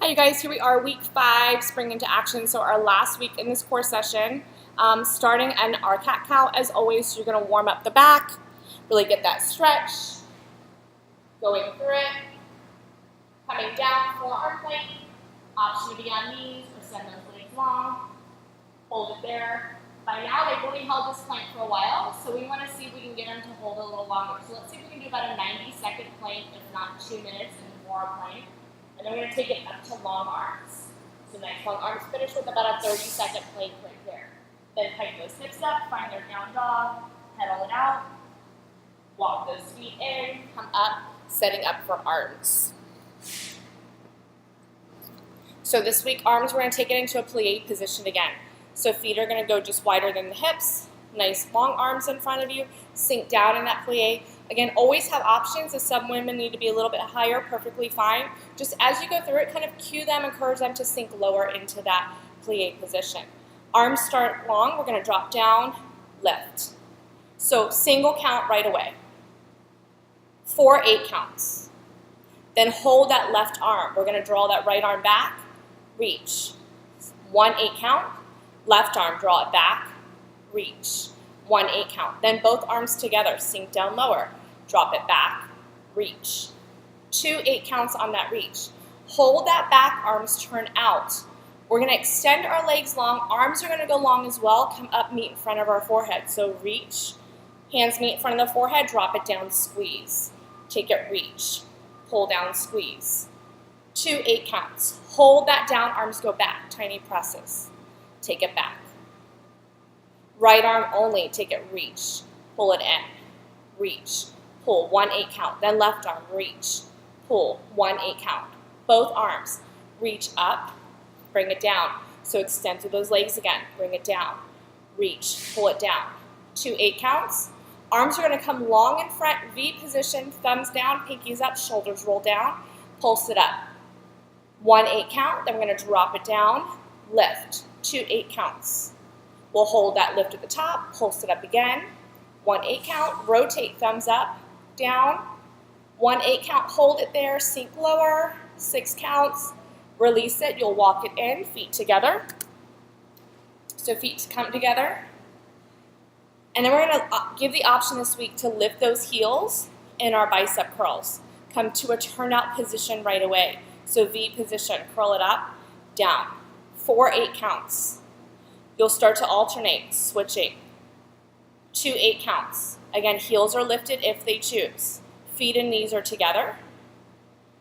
Hi you guys, here we are, week 5, spring into action. So our last week in this core session, starting in our cat-cow. As always, you're going to warm up the back, really get that stretch, going through it, coming down, forearm plank, option to be on knees or send those legs long, hold it there. By now they've already held this plank for a while, so we want to see if we can get them to hold it a little longer. So let's see if we can do about a 90-second plank, if not 2 minutes in the forearm plank. And then we're going to take it up to long arms. So nice long arms, finish with about a 30-second plank right there. Then pike those hips up, find their down dog, pedal it out, walk those feet in, come up, setting up for arms. So this week, arms, we're going to take it into a plie position again. So feet are going to go just wider than the hips, nice long arms in front of you, sink down in that plie. Again, always have options. If some women need to be a little bit higher, perfectly fine. Just as you go through it, kind of cue them, encourage them to sink lower into that plie position. Arms start long, we're going to drop down, lift. So single count right away. 4 8 counts. Then hold that left arm. We're going to draw that right arm back, reach. 1 8 count, left arm, draw it back, reach. 1 8 count. Then both arms together, sink down lower, drop it back, reach. 2 8 counts on that reach. Hold that back, arms turn out. We're going to extend our legs long. Arms are going to go long as well. Come up, meet in front of our forehead. So reach, hands meet in front of the forehead, drop it down, squeeze. Take it, reach, pull down, squeeze. 2 8 counts. Hold that down, arms go back, tiny presses. Take it back. Right arm only, take it, reach, pull it in, reach, pull, 1 8 count. Then left arm, reach, pull, 1 8 count. Both arms, reach up, bring it down. So extend through those legs again, bring it down, reach, pull it down. 2 8 counts. Arms are going to come long in front, V position, thumbs down, pinkies up, shoulders roll down, pulse it up. 1 8 count, then we're going to drop it down, lift, 2 8 counts. We'll hold that lift at the top, pulse it up again, 1 8 count, rotate, thumbs up, down, 1 8 count, hold it there, sink lower, 6 counts, release it, you'll walk it in, feet together. So feet come together. And then we're going to give the option this week to lift those heels in our bicep curls. Come to a turnout position right away. So V position, curl it up, down. 4 8 counts. You'll start to alternate, switching. 2 8 counts. Again, heels are lifted if they choose. Feet and knees are together.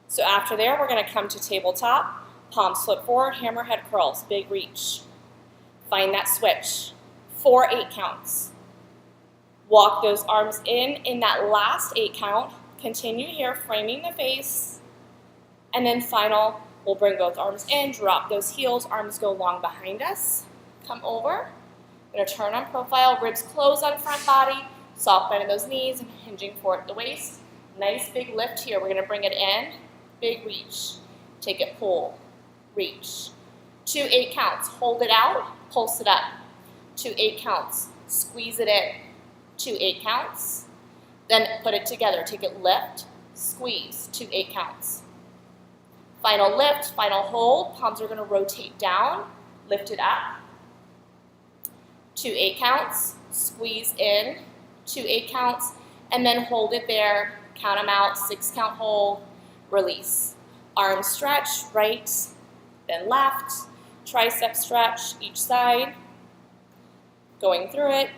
So after there, we're going to come to tabletop, palms flip forward, hammerhead curls, big reach. Find that switch. 4 8 counts. Walk those arms in that last 8 count. Continue here, framing the face. And then final, we'll bring both arms in, drop those heels, arms go long behind us. Come over. We're going to turn on profile, ribs close on front body, soft bend in those knees, and hinging forward at the waist. Nice big lift here. We're going to bring it in, big reach. Take it, pull, reach. 2 8 counts. Hold it out, pulse it up. 2 8 counts. Squeeze it in. 2 8 counts. Then put it together. Take it, lift, squeeze. 2 8 counts. Final lift, final hold. Palms are going to rotate down, lift it up. 2 8 counts, squeeze in, 2 8 counts, and then hold it there, count them out, 6 count hold, release. Arm stretch, right, then left, tricep stretch each side, going through it.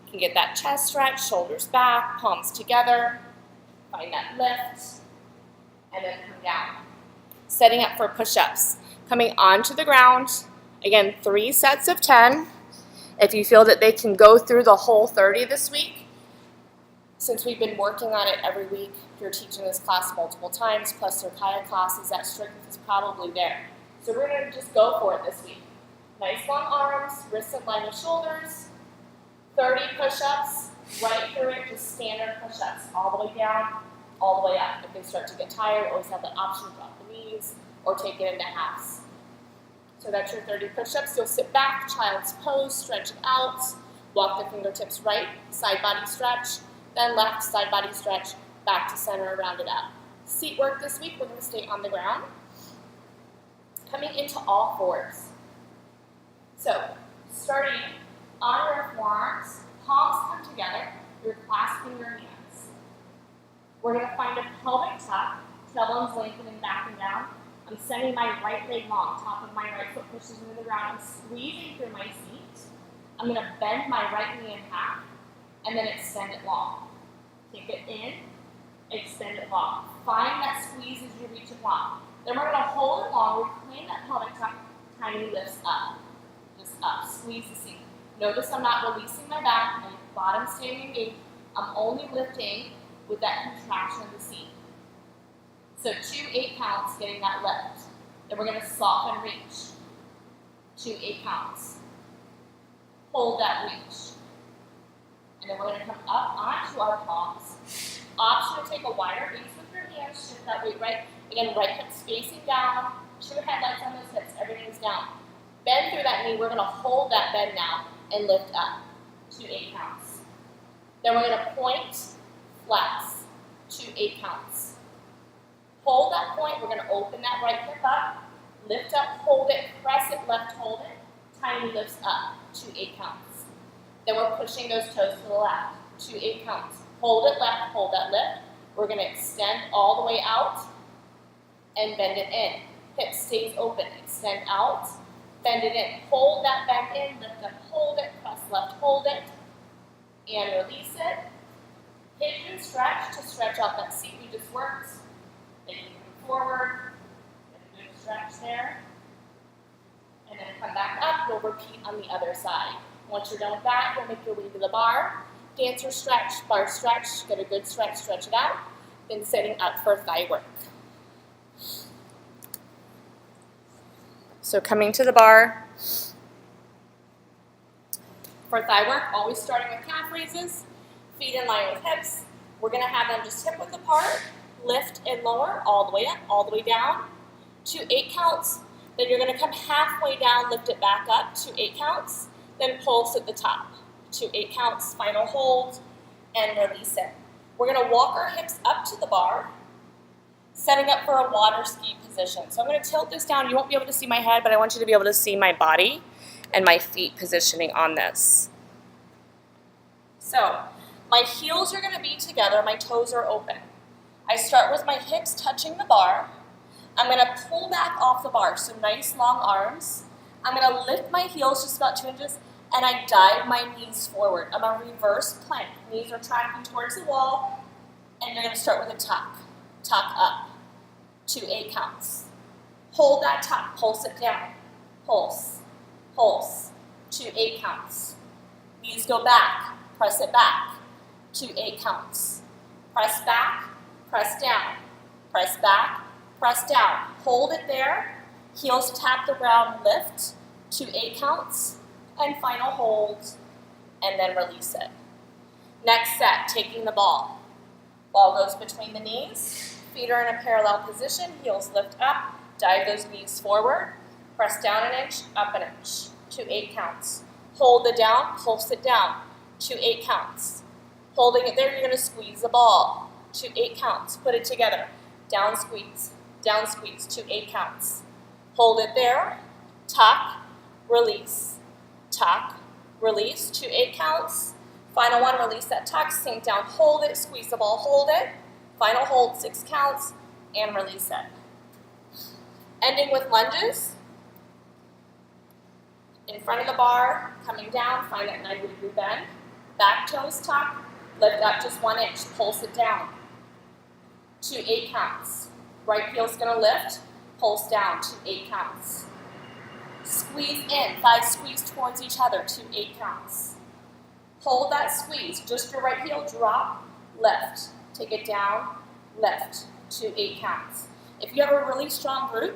You can get that chest stretch, shoulders back, palms together, find that lift, and then come down. Setting up for push-ups, coming onto the ground, again, 3 sets of 10. If you feel that they can go through the whole 30 this week, since we've been working on it every week, if you're teaching this class multiple times, plus their kayak classes, that strength is probably there. So we're going to just go for it this week. Nice long arms, wrists in line with shoulders, 30 push-ups, right through it, just standard push-ups, all the way down, all the way up. If they start to get tired, always have that option to drop the knees or take it into halves. So that's your 30 push-ups. You'll sit back, child's pose, stretch it out, walk the fingertips right, side body stretch, then left, side body stretch, back to center, round it up. Seat work this week, we're going to stay on the ground. Coming into all fours. So, starting on your forearms, palms come together, you're clasping your hands. We're going to find a pelvic tuck, tailbones lengthening back and down. I'm sending my right leg long, top of my right foot pushes into the ground. I'm squeezing through my seat. I'm going to bend my right knee in half, and then extend it long. Take it in, extend it long. Find that squeeze as you reach it long. Then we're going to hold it long, reclaim that pelvic tuck, tiny lifts up. Just up, squeeze the seat. Notice I'm not releasing my back, my bottom staying engaged. I'm only lifting with that contraction of the seat. So 2 8 counts, getting that lift. Then we're going to soften reach. 2 8 counts. Hold that reach. And then we're going to come up onto our palms. Option to take a wider base with your hands, shift that weight right. Again, right hip facing down, 2 headlights on those hips, everything's down. Bend through that knee, we're going to hold that bend now and lift up. 2 8 counts. Then we're going to point, flex, 2 8 counts. Hold that point, we're going to open that right hip up, lift up, hold it, press it, left, hold it, tiny lifts up, 2 8 counts. Then we're pushing those toes to the left, 2 8 counts. Hold it left, hold that lift. We're going to extend all the way out and bend it in. Hip stays open, extend out, bend it in. Hold that bend in, lift up, hold it, press left, hold it, and release it. Pigeon stretch to stretch out that seat we just worked. Then you move forward, get a good stretch there, and then come back up. You'll repeat on the other side. Once you're done with that, you'll make your way to the bar. Dancer stretch, bar stretch, get a good stretch, stretch it out. Then setting up for thigh work. So coming to the bar. For thigh work, always starting with calf raises, feet in line with hips. We're going to have them just hip width apart, lift and lower, all the way up, all the way down. 2 8 counts. Then you're going to come halfway down, lift it back up, 2 8 counts. Then pulse at the top, 2 8 counts, final hold, and release it. We're going to walk our hips up to the bar, setting up for a water ski position. So I'm going to tilt this down. You won't be able to see my head, but I want you to be able to see my body and my feet positioning on this. So my heels are going to be together, my toes are open. I start with my hips touching the bar. I'm going to pull back off the bar, so nice long arms. I'm going to lift my heels just about 2 inches, and I dive my knees forward. I'm a reverse plank. Knees are tracking towards the wall, and you're going to start with a tuck. Tuck up, 2 8 counts. Hold that tuck, pulse it down. Pulse, pulse, 2 8 counts. Knees go back, press it back, 2 8 counts. Press back, press down, press back, press down. Hold it there. Heels tap the ground, lift, 2 8 counts, and final hold, and then release it. Next set, taking the ball. Ball goes between the knees, feet are in a parallel position, heels lift up, dive those knees forward, press down an inch, up an inch, 2 8 counts. Hold it down, pulse it down, 2 8 counts. Holding it there, you're going to squeeze the ball, 2 8 counts. Put it together, down squeeze, 2 8 counts. Hold it there, tuck, release, 2 8 counts. Final one, release that tuck, sink down, hold it, squeeze the ball, hold it. Final hold, 6 counts, and release it. Ending with lunges. In front of the bar, coming down, find that 90-degree bend. Back toes tuck, lift up just 1 inch, pulse it down. 2 8 counts. Right heel's gonna lift, pulse down, 2 8 counts. Squeeze in, thighs squeeze towards each other, 2 8 counts. Hold that squeeze, just your right heel, drop, lift. Take it down, lift, 2 8 counts. If you have a really strong glute,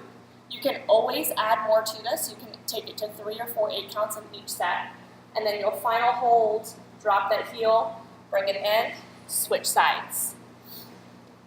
you can always add more to this. You can take it to 3 or 4 8 counts in each set. And then your final hold, drop that heel, bring it in, switch sides.